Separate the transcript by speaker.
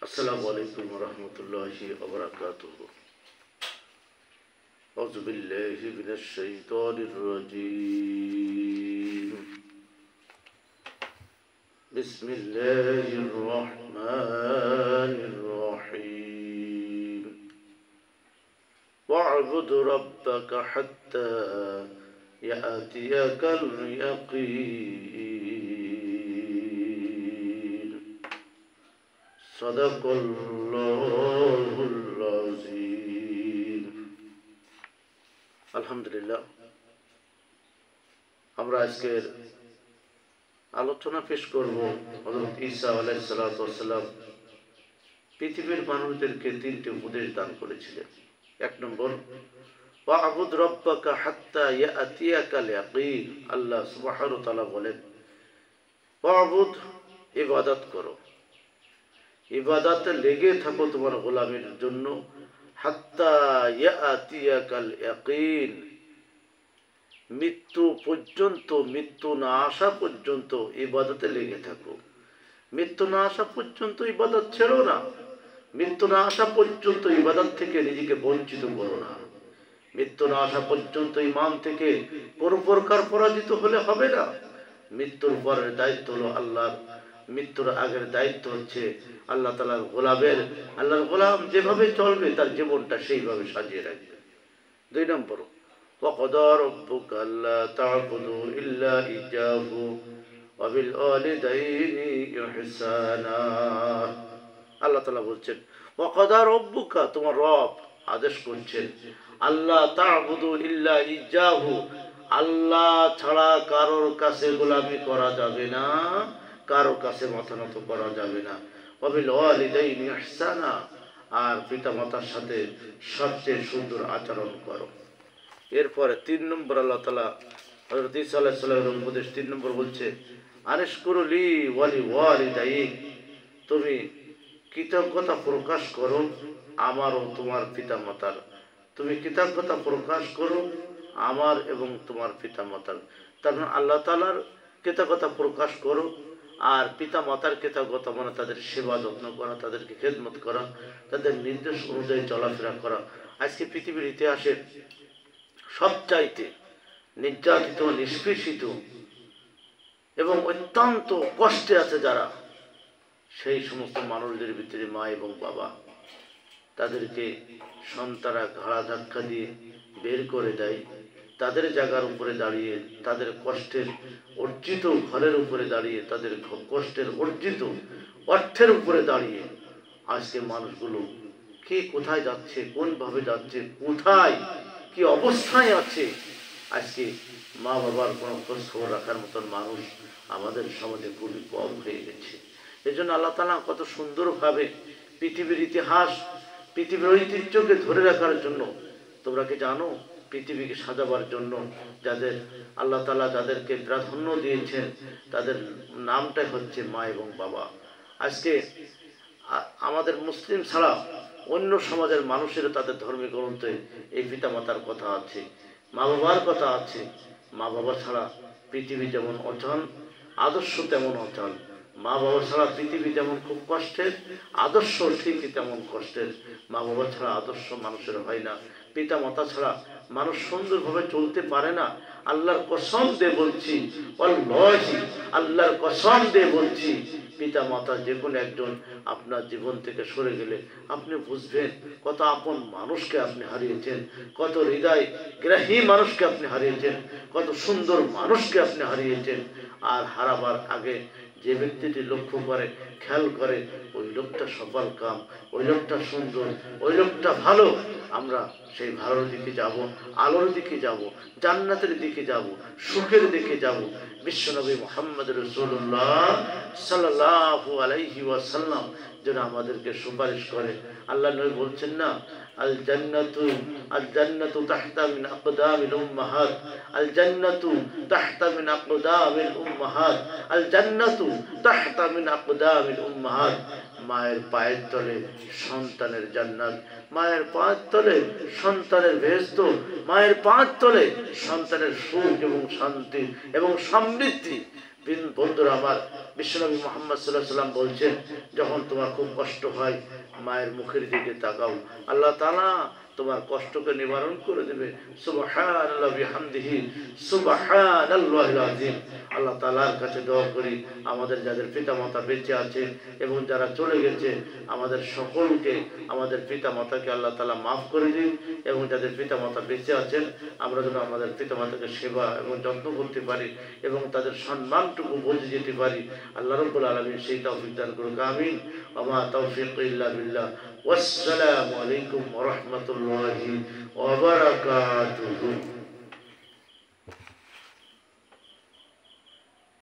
Speaker 1: अस्सलामु अलैकुम वरहमतुल्लाहि वबरकातुहू। औज़ु बिल्लाहि मिनश शैतानिर रजीम। बिस्मिल्लाहिर रहमानिर रहीम। वअबुद रब्बक हत्ता यातियकल यकीन। सदकुल्लाहुल अज़ीम। আলহামদুলিল্লাহ, আমরা আজকের আলোচনা পেশ করব হযরত ঈসা আলাইহিস সালাতু ওয়াস সালাম পৃথিবীর মানুষদেরকে তিনটি উপদেশ দান করেছিলেন। এক নম্বর, ওয়া'বুদ রাব্বাকা হাত্তা ইয়াতিয়াকাল ইয়াকিন। আল্লাহ সুবহানাহু ওয়া তাআলা বলেন, ওয়া'বুদ, ইবাদত করো, ইবাদতে লেগে থাকো তোমার গোলামের জন্য, হাত্তা ইয়াতিয়াকাল ইয়াকিন, মৃত্যু পর্যন্ত, মৃত্যু না আসা পর্যন্ত ইবাদতে লেগে থাকো। মৃত্যু না আসা পর্যন্ত ইবাদত ছেড়ো না। মৃত্যু না আসা পর্যন্ত ইবাদত থেকে নিজেকে বঞ্চিত করো না। মৃত্যু না আসা পর্যন্ত ইমান থেকে কোনো প্রকার পরাজিত হলে হবে না। মৃত্যুর পরের দায়িত্ব হলো আল্লাহর, মৃত্যুর আগের দায়িত্ব হচ্ছে আল্লাহ তাআলার গোলামের। আল্লাহর গোলাম যেভাবে চলবে তার জীবনটা সেইভাবে সাজিয়ে রাখবে। দুই নম্বর, ওয়াকাদা রাব্বুকা আল্লা তা'বুদু ইল্লা ইয়্যাহু ওয়া বিল ওয়ালিদাইনি ইহসানা। আল্লাহ তাআলা বলছেন, ওয়াকাদা রাব্বুকা, তোমার রব আদেশ করছেন, আল্লা তা'বুদু ইল্লা ইয়্যাহু, আল্লাহ ছাড়া কারোর কাছে গোলামি করা যাবে না, কারো কাছে মাথা নত করা যাবে না। ওয়া বিল ওয়ালিদাইনি ইহসানা, আর পিতা মাতার সাথে সবচেয়ে সুন্দর আচরণ করো। এরপরে তিন নম্বর আল্লাহ তাআলা হযরত ঈসা আলাইহিস সালামের উপদেশ, তিন নম্বর বলছে, আনিশকুরুলি ওয়ালি ওয়ালিদাইক, তুমি কৃতজ্ঞতা প্রকাশ করো আমার ও তোমার পিতা মাতার। তুমি কৃতজ্ঞতা প্রকাশ করো আমার এবং তোমার পিতা মাতার। তার মানে আল্লাহ তাআলার কৃতজ্ঞতা প্রকাশ করো, আর পিতা মাতার কৃতজ্ঞতা মানে তাদের সেবা যত্ন করা, তাদেরকে খেদমত করা, তাদের নির্দেশ অনুযায়ী চলাফেরা করা। আজকে পৃথিবীর ইতিহাসে সবচাইতে নির্যাতিত, নিষ্পেষিত এবং অত্যন্ত কষ্টে আছে যারা, সেই সমস্ত মানুষদের ভিতরে মা এবং বাবা। তাদেরকে সন্তানরা ঘাড়া ধাক্কা দিয়ে বের করে দেয়, তাদের জায়গার উপরে দাঁড়িয়ে, তাদের কষ্টের অর্জিত ঘরের উপরে দাঁড়িয়ে, তাদের কষ্টের অর্জিত অর্থের উপরে দাঁড়িয়ে আজকে মানুষগুলো কে কোথায় যাচ্ছে, কোনভাবে যাচ্ছে, কোথায় কি অবস্থায় আছে, আজকে মা বাবার কোনো খোঁজ খবর রাখার মতন মানুষ আমাদের সমাজে খুবই কম হয়ে গেছে। এই জন্য আল্লাহ তাআলা কত সুন্দরভাবে পৃথিবীর ইতিহাস, পৃথিবীর ঐতিহ্যকে ধরে রাখার জন্য, তোমরা কি জানো, পৃথিবীকে সাজাবার জন্য যাদের আল্লাহ তাআলা যাদেরকে প্রাধান্য দিয়েছেন তাদের নামটাই হচ্ছে মা এবং বাবা। আজকে আমাদের মুসলিম ছাড়া অন্য সমাজের মানুষেরও তাদের ধর্মীয় গ্রন্থে এই পিতা মাতার কথা আছে, মা বাবার কথা আছে। মা বাবা ছাড়া পৃথিবী যেমন অচল, আদর্শ তেমন অচল। মা বাবা ছাড়া পৃথিবী যেমন খুব কষ্টের, আদর্শ ঠিকই তেমন কষ্টের। মা বাবা ছাড়া আদর্শ মানুষের হয় না, পিতা মাতা ছাড়া মানুষ সুন্দরভাবে চলতে পারে না। আল্লাহর কসম দিয়ে বলছি, ওয়াল্লাহি, আল্লাহর কসম দিয়ে বলছি, পিতা মাতা যে কোনো একজন আপনার জীবন থেকে সরে গেলে আপনি বুঝবেন কত আপন মানুষকে আপনি হারিয়েছেন, কত হৃদয় গ্রাহী মানুষকে আপনি হারিয়েছেন, কত সুন্দর মানুষকে আপনি হারিয়েছেন। আর হারাবার আগে যে ব্যক্তিটি লক্ষ্য করে, খেয়াল করে, ওই লোকটা সফল কাম, ওই লোকটা সুন্দর, ওই লোকটা ভালো, আমরা সেই ভালোর দিকে যাব, আলোর দিকে যাব, জান্নাতের দিকে যাব, সুখের দিকে যাব। বিশ্বনবী মুহাম্মদ রাসূলুল্লাহ সাল্লাল্লাহু আলাইহি ওয়াসাল্লাম যেন আমাদেরকে সুপারিশ করে। আল্লাহ নবী বলছেন না, আল জান্নাতু তাহতা মিন আকদামিল উম্মাহাত, আল জান্নাতু তাহতা মিন আকদামিল উম্মাহাত, আল জান্নাতু তাহতা মিন আকদামিল উম্মাহাত। মায়ের পায়ের তলে সন্তানের জান্নাত, মায়ের পায়ের তলে সন্তানের বেহেশত, মায়ের পায়ের তলে সন্তানের সুখ এবং শান্তি এবং সমৃদ্ধি। বন্ধুরা আমার, বিশ্বনবী মুহাম্মদ সাল্লাল্লাহু আলাইহি সাল্লাম বলছেন, যখন তোমার খুব কষ্ট হয় মায়ের মুখের দিকে তাকাও, আল্লাহ তাআলা তোমার কষ্টকে নিবারণ করে দেবে। সুবহানাল্লাহি বিহামদিহি সুবহানাল্লাহিল আযীম। আল্লাহ তাআলার কাছে দোয়া করি, আমাদের যাদের পিতামাতা বেঁচে আছে এবং যারা চলে গেছে, আমাদের সকলকে, আমাদের পিতামাতাকে আল্লাহ তাআলা মাফ করে দিন, এবং যাদের পিতামাতা বেঁচে আছেন আমরা যেন আমাদের পিতামাতাকে সেবা এবং যত্ন করতে পারি এবং তাদের সম্মানটুকু বলতে যেতে পারি। আল্লাহ রাব্বুল আলামিন সেই তৌফিক দান করুন। আমিন। ওয়া মা তাওফীক ইল্লা বিল্লাহ। ওয়াসসালামু আলাইকুম ওয়া রাহমাতুল্লাহি ওয়া বারাকাতুহু।